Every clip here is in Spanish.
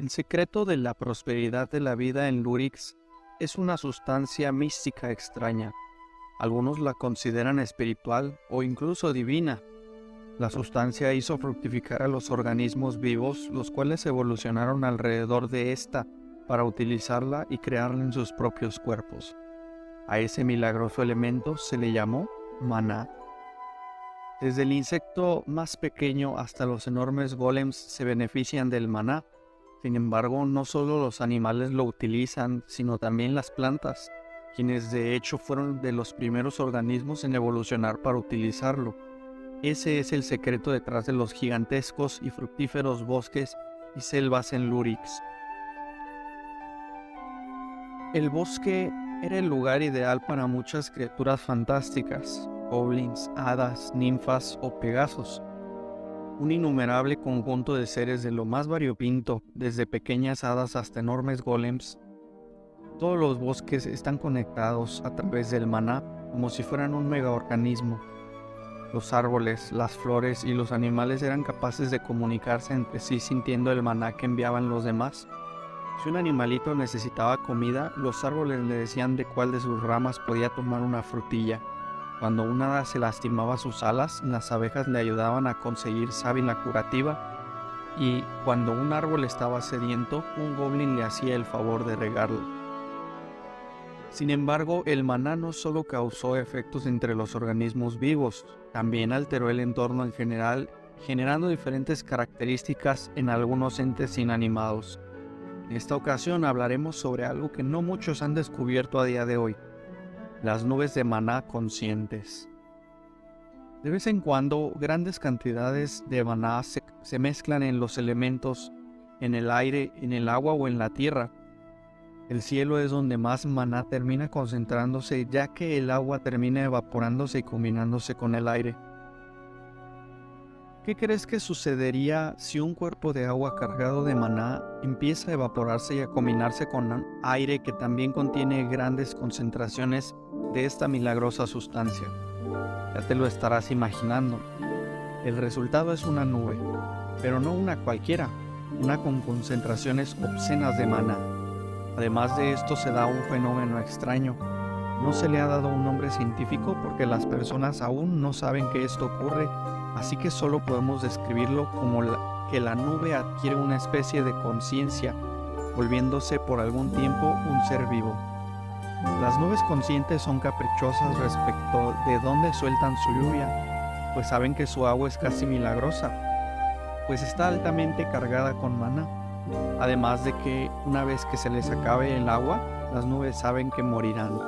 El secreto de la prosperidad de la vida en Lurix es una sustancia mística extraña. Algunos la consideran espiritual o incluso divina. La sustancia hizo fructificar a los organismos vivos, los cuales evolucionaron alrededor de esta para utilizarla y crearla en sus propios cuerpos. A ese milagroso elemento se le llamó maná. Desde el insecto más pequeño hasta los enormes golems se benefician del maná. Sin embargo, no solo los animales lo utilizan, sino también las plantas, quienes de hecho fueron de los primeros organismos en evolucionar para utilizarlo. Ese es el secreto detrás de los gigantescos y fructíferos bosques y selvas en Lurix. El bosque era el lugar ideal para muchas criaturas fantásticas, goblins, hadas, ninfas o pegasos. Un innumerable conjunto de seres de lo más variopinto, desde pequeñas hadas hasta enormes golems. Todos los bosques están conectados a través del maná, como si fueran un megaorganismo. Los árboles, las flores y los animales eran capaces de comunicarse entre sí sintiendo el maná que enviaban los demás. Si un animalito necesitaba comida, los árboles le decían de cuál de sus ramas podía tomar una frutilla. Cuando un hada se lastimaba sus alas, las abejas le ayudaban a conseguir sábila curativa, y cuando un árbol estaba sediento, un goblin le hacía el favor de regarlo. Sin embargo, el maná no solo causó efectos entre los organismos vivos, también alteró el entorno en general, generando diferentes características en algunos entes inanimados. En esta ocasión hablaremos sobre algo que no muchos han descubierto a día de hoy: las nubes de maná conscientes. De vez en cuando, grandes cantidades de maná se mezclan en los elementos, en el aire, en el agua o en la tierra. El cielo es donde más maná termina concentrándose, ya que el agua termina evaporándose y combinándose con el aire. ¿Qué crees que sucedería si un cuerpo de agua cargado de maná empieza a evaporarse y a combinarse con aire que también contiene grandes concentraciones de esta milagrosa sustancia? Ya te lo estarás imaginando. El resultado es una nube, pero no una cualquiera, una con concentraciones obscenas de maná. Además de esto se da un fenómeno extraño. No se le ha dado un nombre científico porque las personas aún no saben que esto ocurre, así que solo podemos describirlo como que la nube adquiere una especie de conciencia, volviéndose por algún tiempo un ser vivo. Las nubes conscientes son caprichosas respecto de dónde sueltan su lluvia, pues saben que su agua es casi milagrosa, pues está altamente cargada con maná. Además de que una vez que se les acabe el agua, las nubes saben que morirán.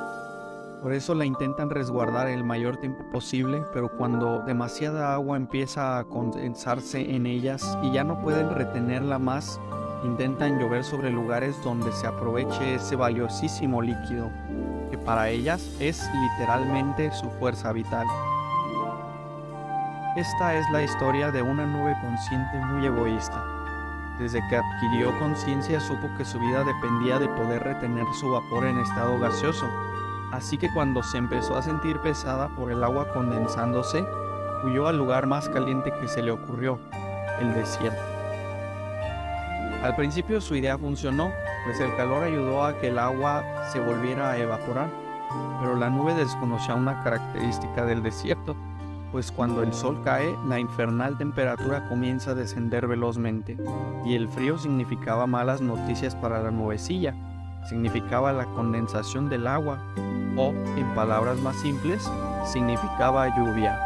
Por eso la intentan resguardar el mayor tiempo posible, pero cuando demasiada agua empieza a condensarse en ellas y ya no pueden retenerla más, intentan llover sobre lugares donde se aproveche ese valiosísimo líquido, que para ellas es literalmente su fuerza vital. Esta es la historia de una nube consciente muy egoísta. Desde que adquirió conciencia supo que su vida dependía de poder retener su vapor en estado gaseoso, así que cuando se empezó a sentir pesada por el agua condensándose, huyó al lugar más caliente que se le ocurrió, el desierto. Al principio su idea funcionó, pues el calor ayudó a que el agua se volviera a evaporar, pero la nube desconocía una característica del desierto, pues cuando el sol cae, la infernal temperatura comienza a descender velozmente, y el frío significaba malas noticias para la nubecilla, significaba la condensación del agua, o, en palabras más simples, significaba lluvia.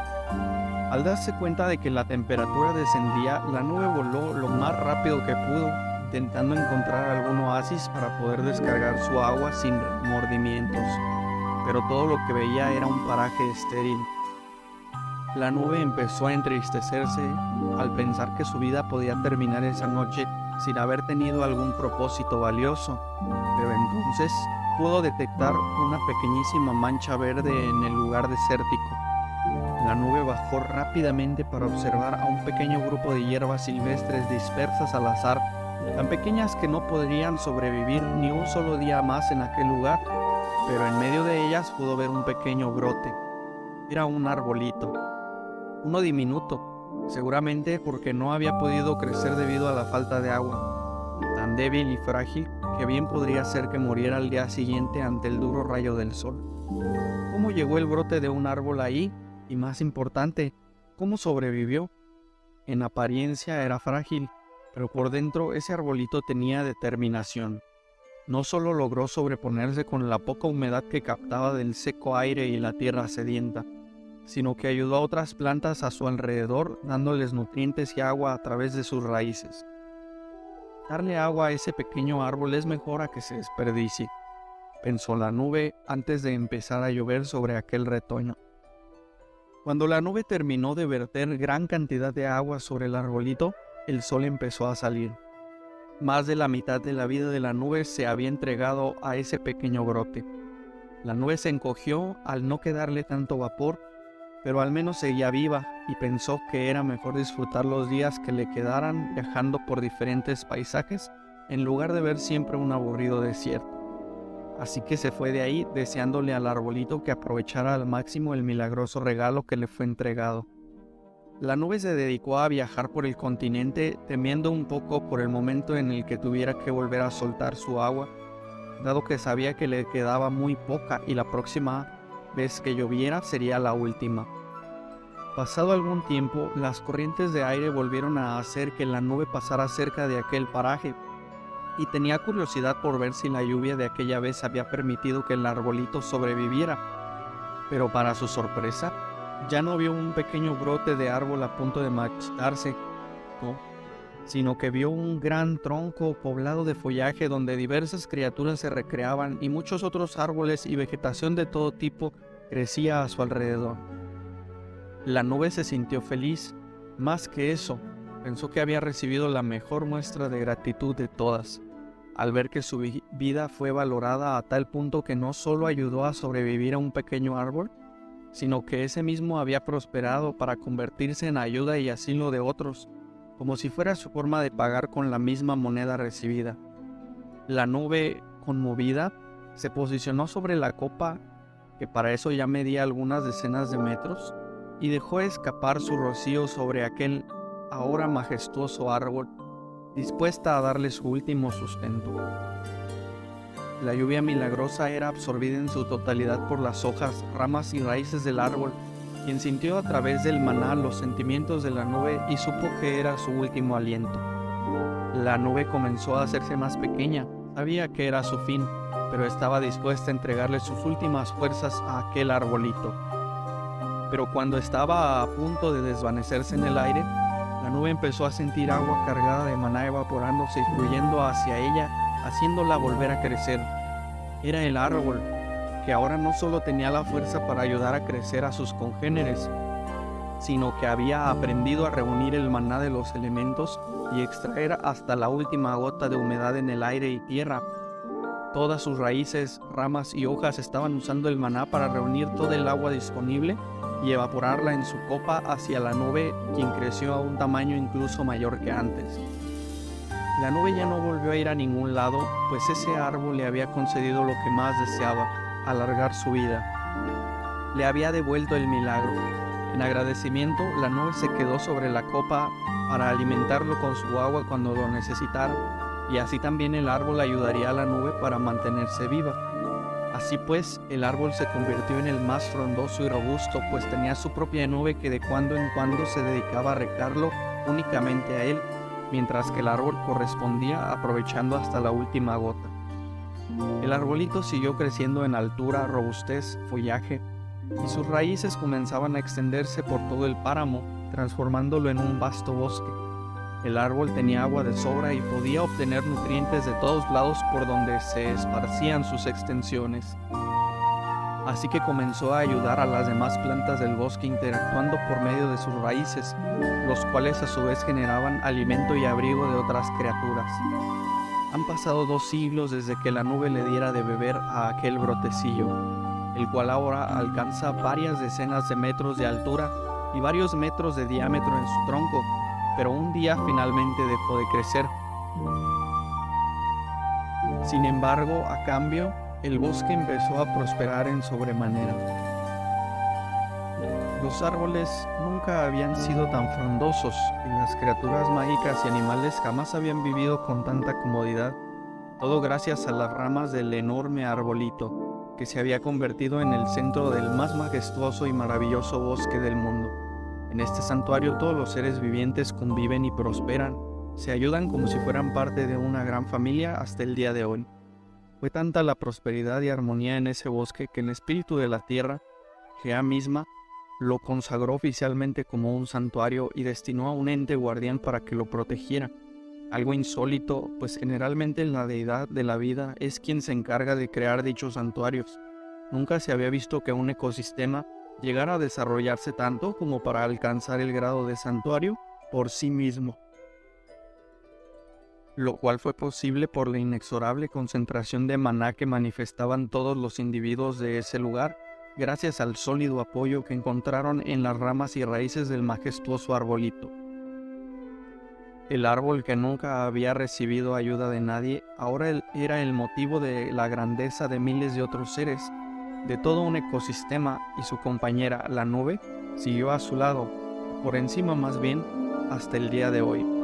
Al darse cuenta de que la temperatura descendía, la nube voló lo más rápido que pudo, intentando encontrar algún oasis para poder descargar su agua sin remordimientos, pero todo lo que veía era un paraje estéril. La nube empezó a entristecerse al pensar que su vida podía terminar esa noche sin haber tenido algún propósito valioso, pero entonces pudo detectar una pequeñísima mancha verde en el lugar desértico. La nube bajó rápidamente para observar a un pequeño grupo de hierbas silvestres dispersas al azar, tan pequeñas que no podrían sobrevivir ni un solo día más en aquel lugar, pero en medio de ellas pudo ver un pequeño brote. Era un arbolito, uno diminuto, seguramente porque no había podido crecer debido a la falta de agua. Tan tan débil y frágil que bien podría ser que muriera al día siguiente ante el duro rayo del sol. ¿Cómo llegó el brote de un árbol ahí? Y más importante, ¿cómo sobrevivió? En apariencia era frágil, pero por dentro ese arbolito tenía determinación. No solo logró sobreponerse con la poca humedad que captaba del seco aire y la tierra sedienta, sino que ayudó a otras plantas a su alrededor dándoles nutrientes y agua a través de sus raíces. Darle agua a ese pequeño árbol es mejor a que se desperdicie, pensó la nube antes de empezar a llover sobre aquel retoño. Cuando la nube terminó de verter gran cantidad de agua sobre el arbolito, el sol empezó a salir. Más de la mitad de la vida de la nube se había entregado a ese pequeño brote. La nube se encogió al no quedarle tanto vapor, pero al menos seguía viva y pensó que era mejor disfrutar los días que le quedaran viajando por diferentes paisajes en lugar de ver siempre un aburrido desierto. Así que se fue de ahí deseándole al arbolito que aprovechara al máximo el milagroso regalo que le fue entregado. La nube se dedicó a viajar por el continente temiendo un poco por el momento en el que tuviera que volver a soltar su agua, dado que sabía que le quedaba muy poca y la próxima vez que lloviera sería la última. Pasado algún tiempo, las corrientes de aire volvieron a hacer que la nube pasara cerca de aquel paraje, y tenía curiosidad por ver si la lluvia de aquella vez había permitido que el arbolito sobreviviera. Pero para su sorpresa, ya no vio un pequeño brote de árbol a punto de marchitarse, no, sino que vio un gran tronco poblado de follaje donde diversas criaturas se recreaban y muchos otros árboles y vegetación de todo tipo crecía a su alrededor. La nube se sintió feliz. Más que eso, pensó que había recibido la mejor muestra de gratitud de todas, al ver que su vida fue valorada a tal punto que no solo ayudó a sobrevivir a un pequeño árbol, sino que ese mismo había prosperado para convertirse en ayuda y asilo de otros, como si fuera su forma de pagar con la misma moneda recibida. La nube, conmovida, se posicionó sobre la copa, que para eso ya medía algunas decenas de metros, y dejó escapar su rocío sobre aquel ahora majestuoso árbol, dispuesta a darle su último sustento. La lluvia milagrosa era absorbida en su totalidad por las hojas, ramas y raíces del árbol, quien sintió a través del maná los sentimientos de la nube y supo que era su último aliento. La nube comenzó a hacerse más pequeña, sabía que era su fin, pero estaba dispuesta a entregarle sus últimas fuerzas a aquel arbolito. Pero cuando estaba a punto de desvanecerse en el aire, la nube empezó a sentir agua cargada de maná evaporándose y fluyendo hacia ella, haciéndola volver a crecer. Era el árbol, que ahora no solo tenía la fuerza para ayudar a crecer a sus congéneres, sino que había aprendido a reunir el maná de los elementos y extraer hasta la última gota de humedad en el aire y tierra. Todas sus raíces, ramas y hojas estaban usando el maná para reunir todo el agua disponible y evaporarla en su copa hacia la nube, quien creció a un tamaño incluso mayor que antes. La nube ya no volvió a ir a ningún lado, pues ese árbol le había concedido lo que más deseaba, alargar su vida. Le había devuelto el milagro. En agradecimiento, la nube se quedó sobre la copa para alimentarlo con su agua cuando lo necesitara, y así también el árbol ayudaría a la nube para mantenerse viva. Así pues, el árbol se convirtió en el más frondoso y robusto, pues tenía su propia nube que de cuando en cuando se dedicaba a recarlo únicamente a él, mientras que el árbol correspondía aprovechando hasta la última gota. El arbolito siguió creciendo en altura, robustez, follaje, y sus raíces comenzaban a extenderse por todo el páramo, transformándolo en un vasto bosque. El árbol tenía agua de sobra y podía obtener nutrientes de todos lados por donde se esparcían sus extensiones. Así que comenzó a ayudar a las demás plantas del bosque interactuando por medio de sus raíces, los cuales a su vez generaban alimento y abrigo de otras criaturas. Han pasado 2 siglos desde que la nube le diera de beber a aquel brotecillo, el cual ahora alcanza varias decenas de metros de altura y varios metros de diámetro en su tronco, pero un día finalmente dejó de crecer. Sin embargo, a cambio, el bosque empezó a prosperar en sobremanera. Los árboles nunca habían sido tan frondosos y las criaturas mágicas y animales jamás habían vivido con tanta comodidad, todo gracias a las ramas del enorme arbolito, que se había convertido en el centro del más majestuoso y maravilloso bosque del mundo. En este santuario todos los seres vivientes conviven y prosperan, se ayudan como si fueran parte de una gran familia hasta el día de hoy. Fue tanta la prosperidad y armonía en ese bosque que el espíritu de la tierra, Gea misma, lo consagró oficialmente como un santuario y destinó a un ente guardián para que lo protegiera. Algo insólito, pues generalmente la deidad de la vida es quien se encarga de crear dichos santuarios. Nunca se había visto que un ecosistema llegara a desarrollarse tanto como para alcanzar el grado de santuario por sí mismo, lo cual fue posible por la inexorable concentración de maná que manifestaban todos los individuos de ese lugar, gracias al sólido apoyo que encontraron en las ramas y raíces del majestuoso arbolito. El árbol, que nunca había recibido ayuda de nadie, ahora era el motivo de la grandeza de miles de otros seres, de todo un ecosistema, y su compañera, la nube, siguió a su lado, por encima más bien, hasta el día de hoy.